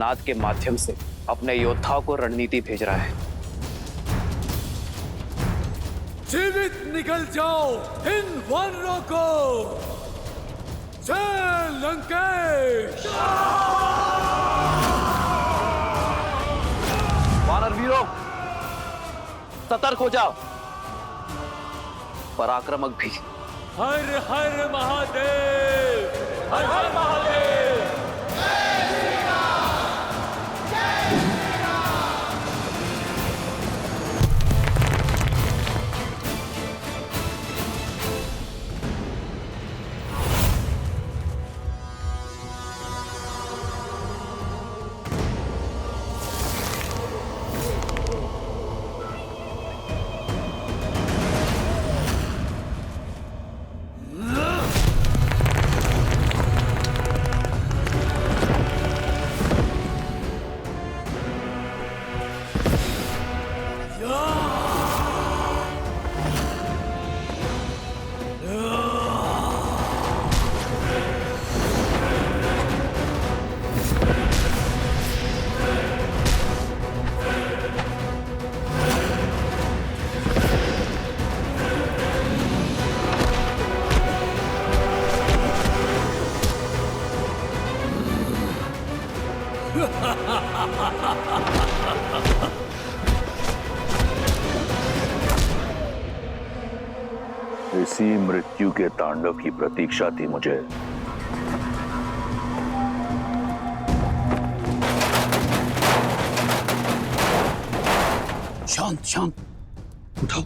नाद के माध्यम से अपने योद्धाओं को रणनीति भेज रहा है। जीवित निकल जाओ इन वानरों को। जय लंकेश। वानर वीरों, सतर्क हो जाओ। पराक्रमक भी। हर हर महादेव, हर हर महादेव। इसी मृत्यु के तांडव की प्रतीक्षा थी मुझे। शांत शांत, उठाओ।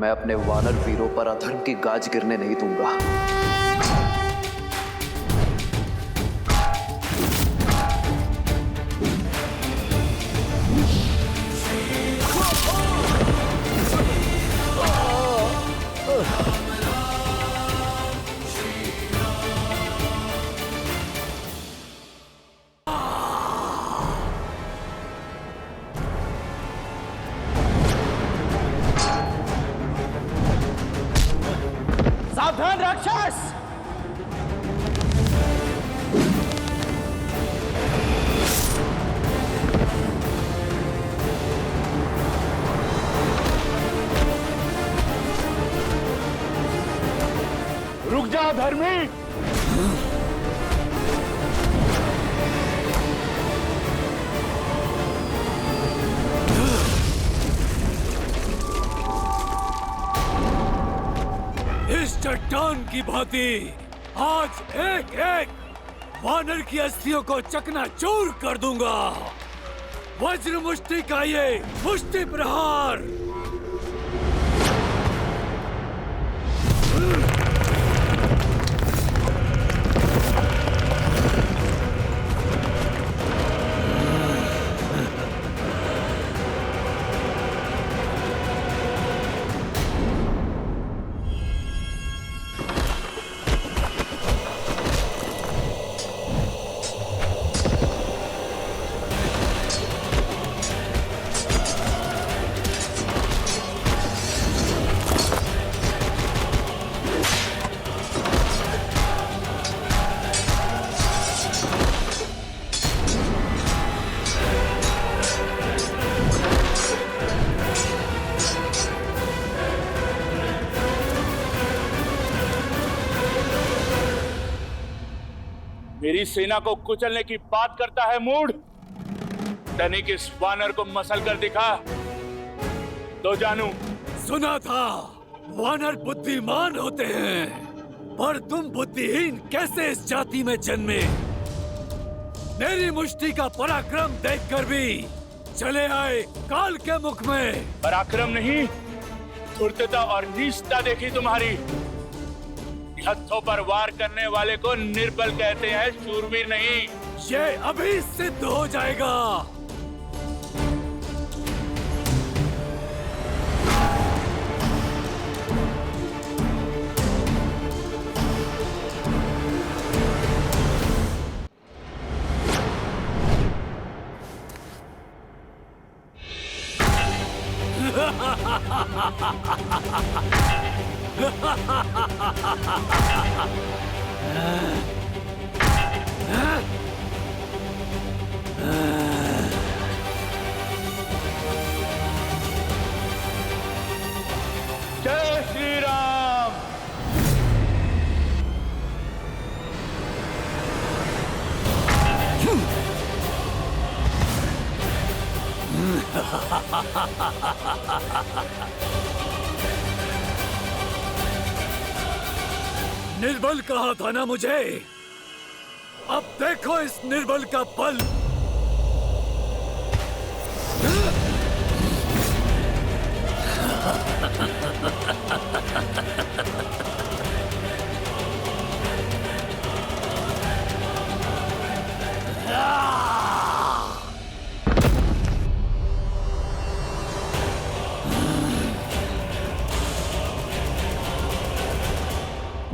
मैं अपने वानर वीरों पर अधर्म की गाज गिरने नहीं दूंगा। सावधान राक्षस। रुक जा धर्मी। इस चट्टान की भांति आज एक एक वानर की अस्थियों को चकनाचूर कर दूंगा। वज्र मुष्टि का ये मुष्टि प्रहार। मेरी सेना को कुचलने की बात करता है मूढ़। धनिक इस वानर को मसल कर दिखा तो जानू। सुना था वानर बुद्धिमान होते हैं, पर तुम बुद्धिहीन कैसे इस जाति में जन्मे। मेरी मुष्टि का पराक्रम देखकर भी चले आए काल के मुख में। पराक्रम नहीं, धूर्तता और नीचता देखी तुम्हारी। हथों पर वार करने वाले को निर्बल कहते हैं, शूरवीर नहीं। ये अभी सिद्ध हो जाएगा। जय श्री राम। निर्बल कहा था ना मुझे, अब देखो इस निर्बल का बल।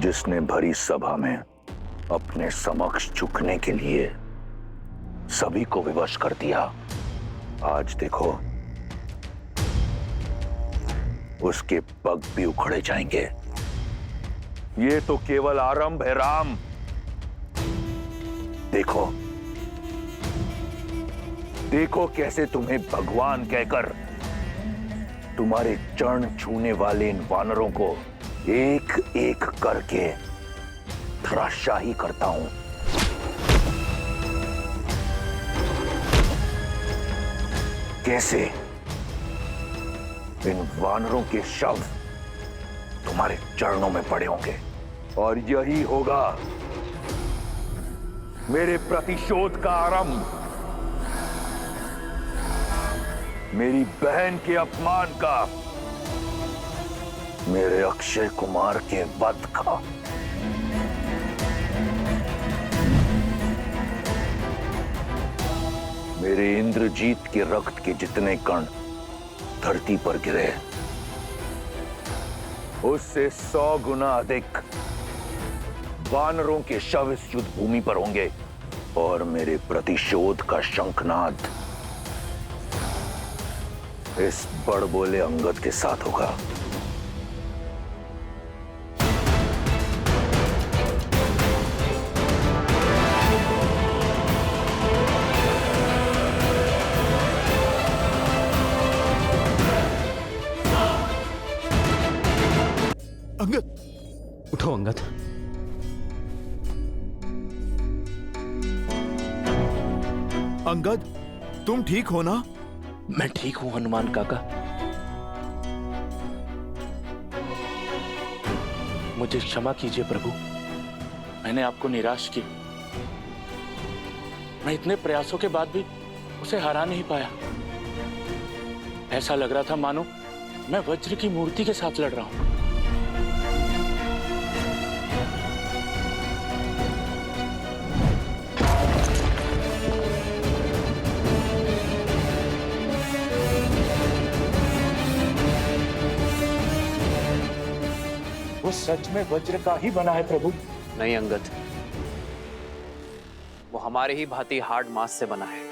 जिसने भरी सभा में अपने समक्ष झुकने के लिए सभी को विवश कर दिया, आज देखो उसके पग भी उखड़े जाएंगे। ये तो केवल आरंभ है राम। देखो देखो कैसे तुम्हें भगवान कहकर तुम्हारे चरण छूने वाले इन वानरों को एक एक करके धराशाही करता हूं। कैसे इन वानरों के शव तुम्हारे चरणों में पड़े होंगे, और यही होगा मेरे प्रतिशोध का आरंभ, मेरी बहन के अपमान का, मेरे अक्षय कुमार के वध का। मेरे इंद्रजीत के रक्त के जितने कण धरती पर गिरे, उससे 100 गुना अधिक वानरों के शव इस युद्ध भूमि पर होंगे, और मेरे प्रतिशोध का शंखनाद इस बड़बोले अंगद के साथ होगा। अंगद, उठो अंगद। अंगद, तुम ठीक हो ना? मैं ठीक हूं हनुमान काका। मुझे क्षमा कीजिए प्रभु, मैंने आपको निराश किया। मैं इतने प्रयासों के बाद भी उसे हरा नहीं पाया। ऐसा लग रहा था मानो मैं वज्र की मूर्ति के साथ लड़ रहा हूं। वो सच में वज्र का ही बना है प्रभु? नहीं अंगद, वो हमारे ही भांति हार्ड मांस से बना है।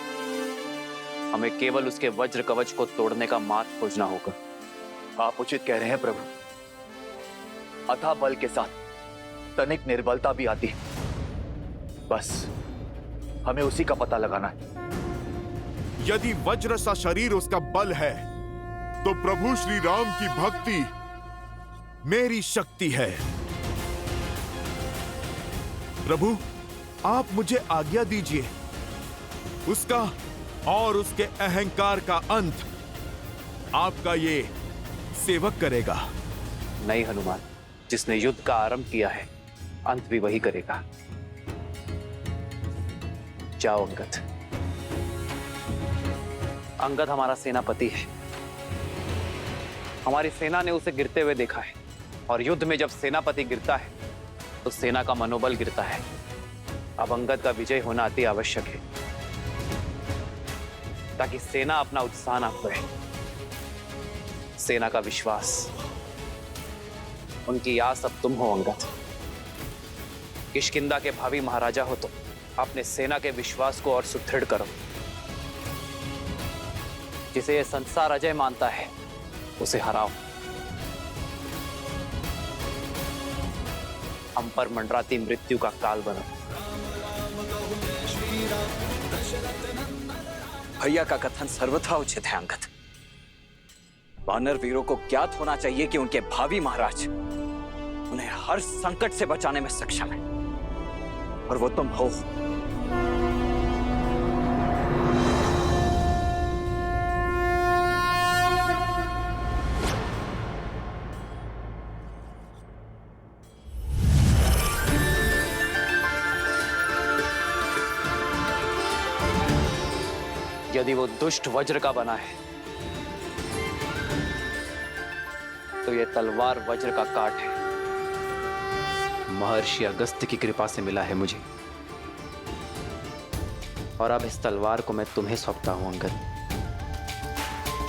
हमें केवल उसके वज्र कवच को तोड़ने का मार्ग खोजना होगा। आप उचित कह रहे हैं प्रभु। अथाह बल के साथ तनिक निर्बलता भी आती है, बस हमें उसी का पता लगाना है। यदि वज्र सा शरीर उसका बल है, तो प्रभु श्री राम की भक्ति मेरी शक्ति है। प्रभु, आप मुझे आज्ञा दीजिए। उसका और उसके अहंकार का अंत आपका ये सेवक करेगा। नहीं हनुमान, जिसने युद्ध का आरंभ किया है, अंत भी वही करेगा। जाओ अंगद। अंगद हमारा सेनापति है, हमारी सेना ने उसे गिरते हुए देखा है, और युद्ध में जब सेनापति गिरता है तो सेना का मनोबल गिरता है। अब अंगद का विजय होना अति आवश्यक है, ताकि सेना अपना उत्साह ना खोए। सेना का विश्वास, उनकी आस अब तुम हो अंगद। किष्किंधा के भावी महाराजा हो तो अपने सेना के विश्वास को और सुदृढ़ करो। जिसे यह संसार अजय मानता है उसे हराओ। हम पर मंडराती मृत्यु का काल बनो। भैया का कथन सर्वथा उचित है अंगद। वानर वीरों को ज्ञात होना चाहिए कि उनके भावी महाराज उन्हें हर संकट से बचाने में सक्षम है, और वो तुम हो। यदि वो दुष्ट वज्र का बना है तो ये तलवार वज्र का काट है। महर्षि अगस्त्य की कृपा से मिला है मुझे, और अब इस तलवार को मैं तुम्हें सौंपता हूं अंगद।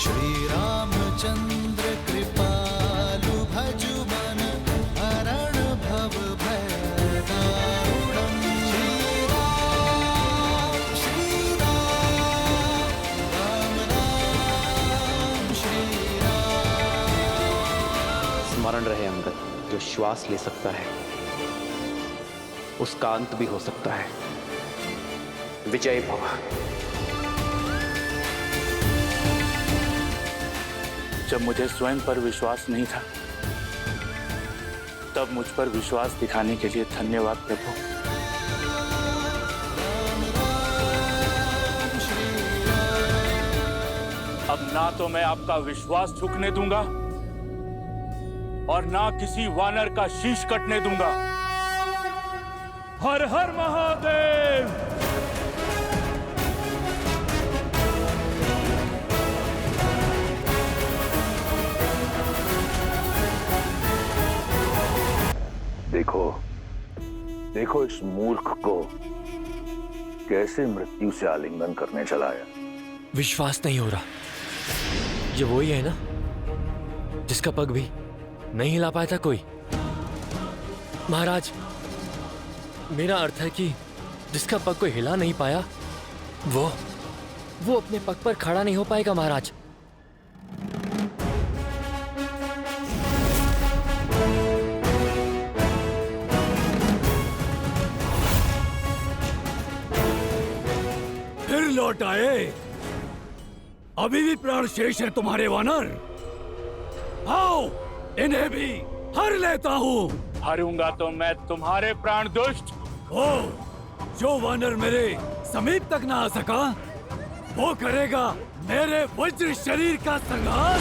श्री रामचंद्र कृपालु भजु मन हरण भव भय दारुणम्। श्री राम राम श्री राम। स्मरण रहे अंगद, जो श्वास ले सकता है उसका अंत भी हो सकता है। विजय भव। जब मुझे स्वयं पर विश्वास नहीं था, तब मुझ पर विश्वास दिखाने के लिए धन्यवाद प्रभु। अब ना तो मैं आपका विश्वास झुकने दूंगा और ना किसी वानर का शीश कटने दूंगा। हर हर महादेव। देखो, देखो इस मूर्ख को कैसे मृत्यु से आलिंगन करने चला है। विश्वास नहीं हो रहा। ये वही है ना जिसका पग भी नहीं हिला पाया था कोई। महाराज, मेरा अर्थ है कि जिसका पग कोई हिला नहीं पाया वो अपने पग पर खड़ा नहीं हो पाएगा महाराज। फिर लौट आए। अभी भी प्राण शेष है तुम्हारे वानर। आओ, इन्हें भी हर लेता हूँ। हरूंगा तो मैं तुम्हारे प्राण दुष्ट। ओ, जो वानर मेरे समीप तक ना आ सका, वो करेगा मेरे वज्र शरीर का संहार।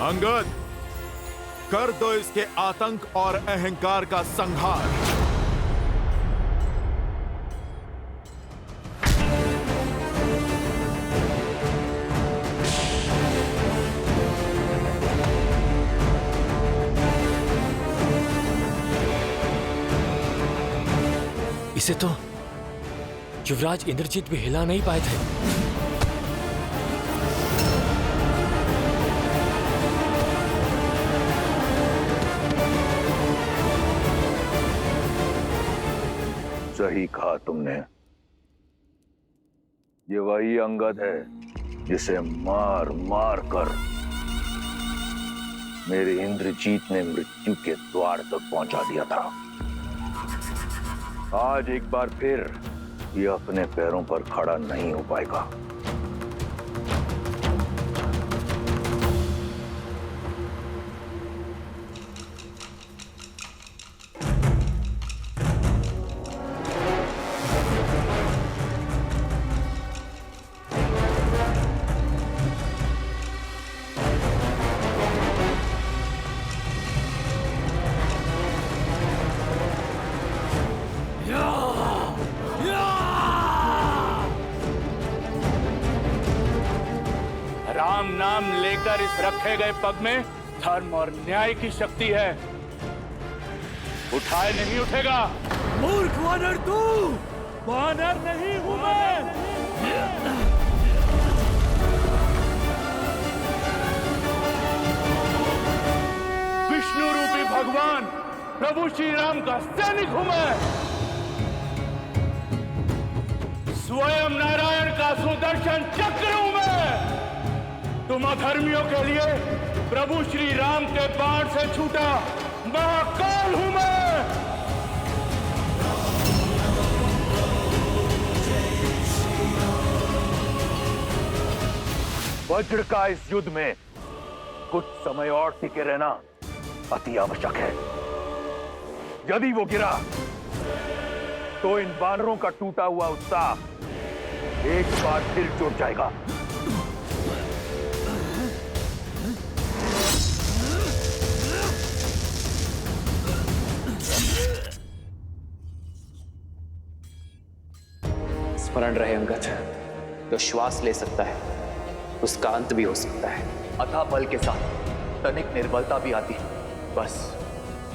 अंगद, कर दो इसके आतंक और अहंकार का संहार। इसे तो युवराज इंद्रजीत भी हिला नहीं पाए थे। सही कहा तुमने। ये वही अंगद है जिसे मार मार कर मेरे इंद्रजीत ने मृत्यु के द्वार तक पहुंचा दिया था। आज एक बार फिर ये अपने पैरों पर खड़ा नहीं हो पाएगा। लेकर इस रखे गए पग में धर्म और न्याय की शक्ति है। उठाए नहीं उठेगा। मूर्ख वानर तू! वानर नहीं हूं मैं। विष्णु रूपी भगवान प्रभु श्री राम का सैनिक हूं मैं। स्वयं नारायण का सुदर्शन चक्र हूं मैं। तुम अधर्मियों के लिए प्रभु श्री राम के बाण से छूटा महाकाल हूं मैं। वज्र का इस युद्ध में कुछ समय और टिके रहना अति आवश्यक है। यदि वो गिरा तो इन वानरों का टूटा हुआ उत्साह एक बार फिर जुट जाएगा। स्मरण रहे अंगद, जो श्वास ले सकता है उसका अंत भी हो सकता है। अथाह बल के साथ तनिक निर्बलता भी आती है, बस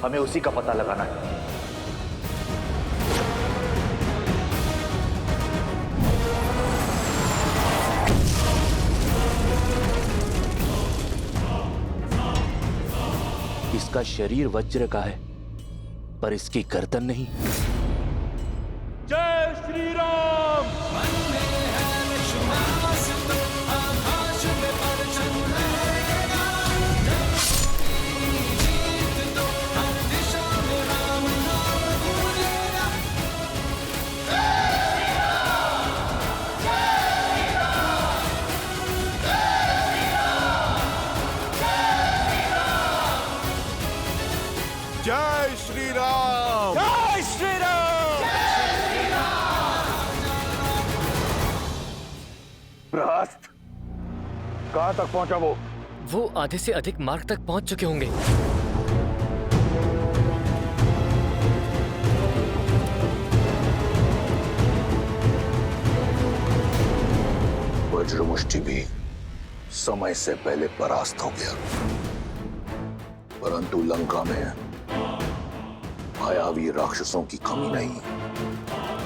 हमें उसी का पता लगाना है। इसका शरीर वज्र का है पर इसकी गर्दन नहीं। जय श्री राम। जय श्री राम। जय श्री राम। प्रहस्त, कहां तक पहुंचा वो आधे से अधिक मार्ग तक पहुंच चुके होंगे। वज्रमुष्टि भी समय से पहले परास्त हो गया, परंतु लंका में मायावी राक्षसों की कमी नहीं।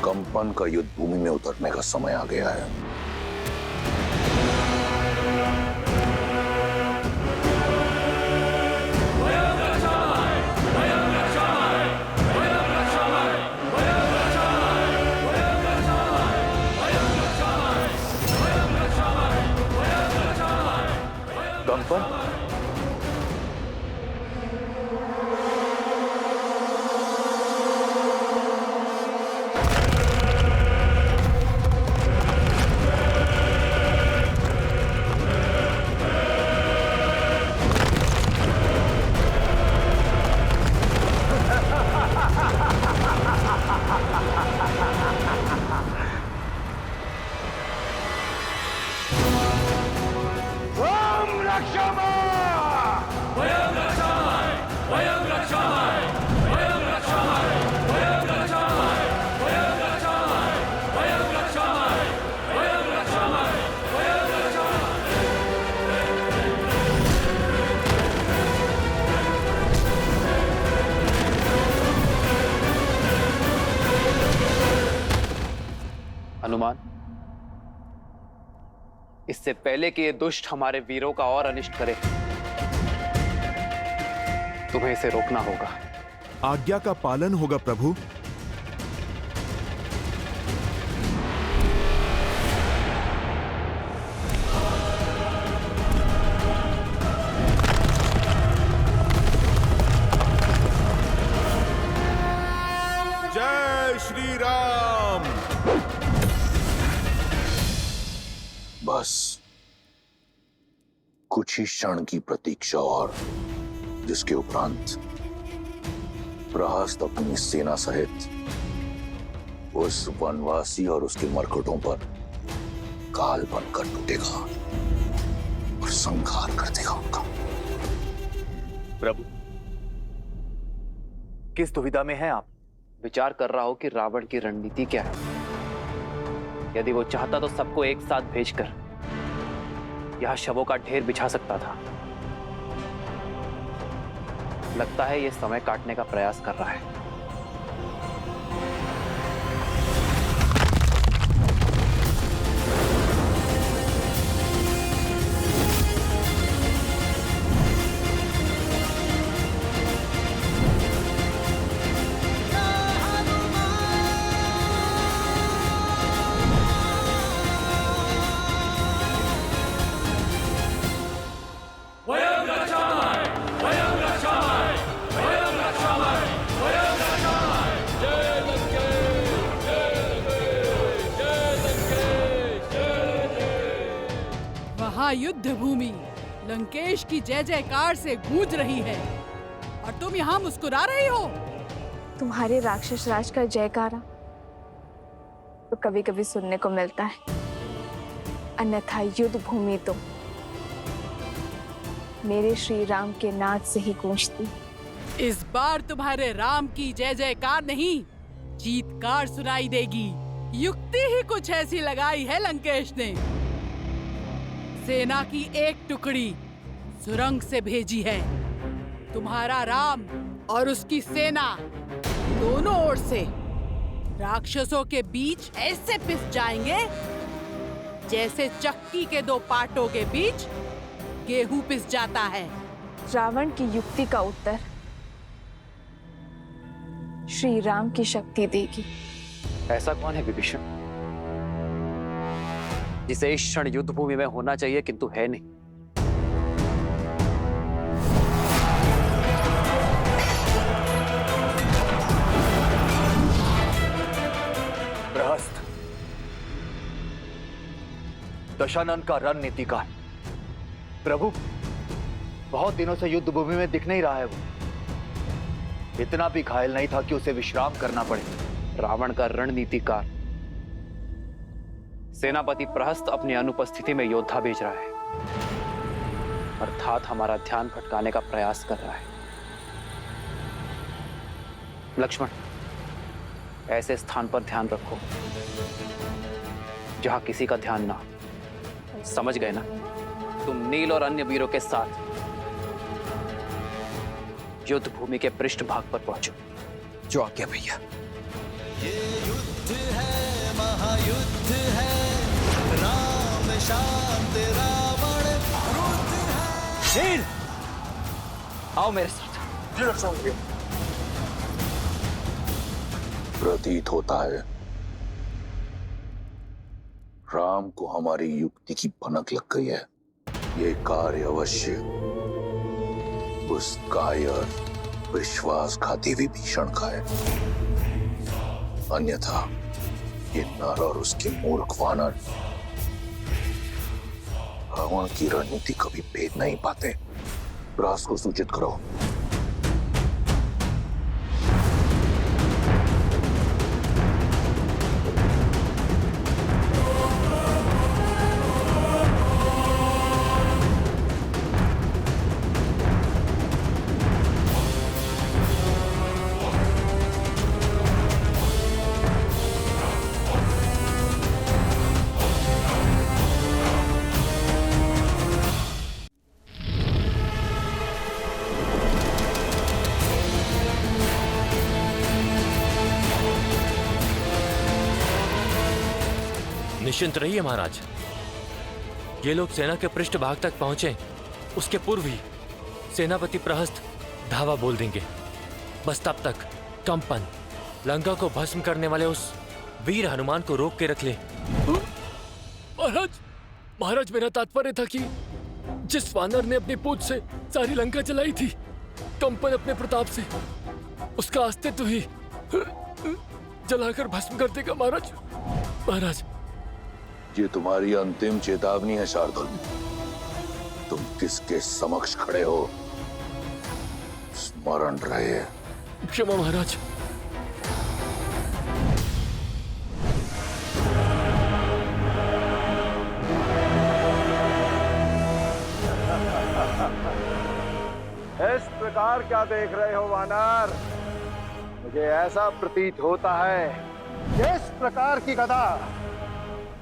कंपन का युद्ध भूमि में उतरने का समय आ गया है। कंपन, हनुमान, इससे पहले कि ये दुष्ट हमारे वीरों का और अनिष्ट करे, तुम्हें इसे रोकना होगा। आज्ञा का पालन होगा प्रभु। जय श्री राम। बस कुछ ही क्षण की प्रतीक्षा और, जिसके उपरांत प्रहस्त अपनी सेना सहित उस वनवासी और उसके मरकटों पर काल बनकर टूटेगा और संहार कर देगा उनका। प्रभु, किस दुविधा में हैं आप? विचार कर रहा हो कि रावण की रणनीति क्या है। यदि वो चाहता तो सबको एक साथ भेजकर यहां शवों का ढेर बिछा सकता था। लगता है ये समय काटने का प्रयास कर रहा है। युद्ध भूमि लंकेश की जय जयकार से गूंज रही है और तुम यहाँ मुस्कुरा रही हो। तुम्हारे राक्षस राज का जयकारा तो कभी कभी सुनने को मिलता है, अन्यथा युद्ध भूमि तो मेरे श्री राम के नाद से ही गूंजती। इस बार तुम्हारे राम की जय जयकार नहीं, जीतकार सुनाई देगी। युक्ति ही कुछ ऐसी लगाई है लंकेश ने। सेना की एक टुकड़ी सुरंग से भेजी है। तुम्हारा राम और उसकी सेना दोनों ओर से राक्षसों के बीच ऐसे पिस जाएंगे जैसे चक्की के दो पाटों के बीच गेहूं पिस जाता है। रावण की युक्ति का उत्तर श्री राम की शक्ति देगी। ऐसा कौन है विभीषण जिसे इस क्षण युद्ध भूमि में होना चाहिए किंतु है नहीं? प्रहस्त दशानन का रणनीतिकार। प्रभु, बहुत दिनों से युद्ध भूमि में दिख नहीं रहा है वो। इतना भी घायल नहीं था कि उसे विश्राम करना पड़े। रावण का रणनीतिकार सेनापति प्रहस्त अपनी अनुपस्थिति में योद्धा भेज रहा है, अर्थात हमारा ध्यान भटकाने का प्रयास कर रहा है। लक्ष्मण, ऐसे स्थान पर ध्यान रखो जहां किसी का ध्यान ना हो। समझ गए ना? तुम नील और अन्य वीरों के साथ युद्ध भूमि के पृष्ठभाग पर पहुंचो। जो आज्ञा भैया। ये युद्ध है, महायुद्ध है, राम शांत रावण क्रुद्ध है। शेर, आओ मेरे साथ। प्रतीत होता है राम को हमारी युक्ति की भनक लग गई है। ये कार्य अवश्य उस कायर विश्वासघाती विभीषण का है, अन्यथा ये नर और उसके मूर्ख वानर रावण की रणनीति कभी भेद नहीं पाते। रास को सूचित करो। निश्चिंत रहिए महाराज, ये लोग सेना के पृष्ठभाग तक पहुंचे उसके पूर्व ही सेनापति प्रहस्त धावा बोल देंगे। बस तब तक कंपन लंका को भस्म करने वाले उस वीर हनुमान को रोक के रख ले। महाराज मेरा तात्पर्य था कि जिस वानर ने अपनी पूंछ से सारी लंका जलाई थी, कंपन अपने प्रताप से उसका अस्तित्व ही जलाकर भस्म कर देगा। महाराज ये तुम्हारी अंतिम चेतावनी है शार्दुल। तुम किसके समक्ष खड़े हो स्मरण रहे। क्षमा महाराज। इस प्रकार क्या देख रहे हो वानर? मुझे ऐसा प्रतीत होता है इस प्रकार की गदा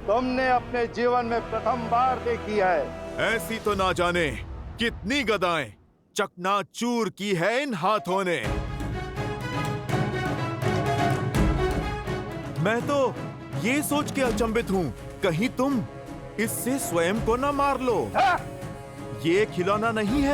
तुमने अपने जीवन में प्रथम बार देखी है। ऐसी तो ना जाने कितनी गदाएं चकनाचूर की है इन हाथों ने। मैं तो ये सोच के अचंभित हूं, कहीं तुम इससे स्वयं को ना मार लो। ये खिलौना नहीं है।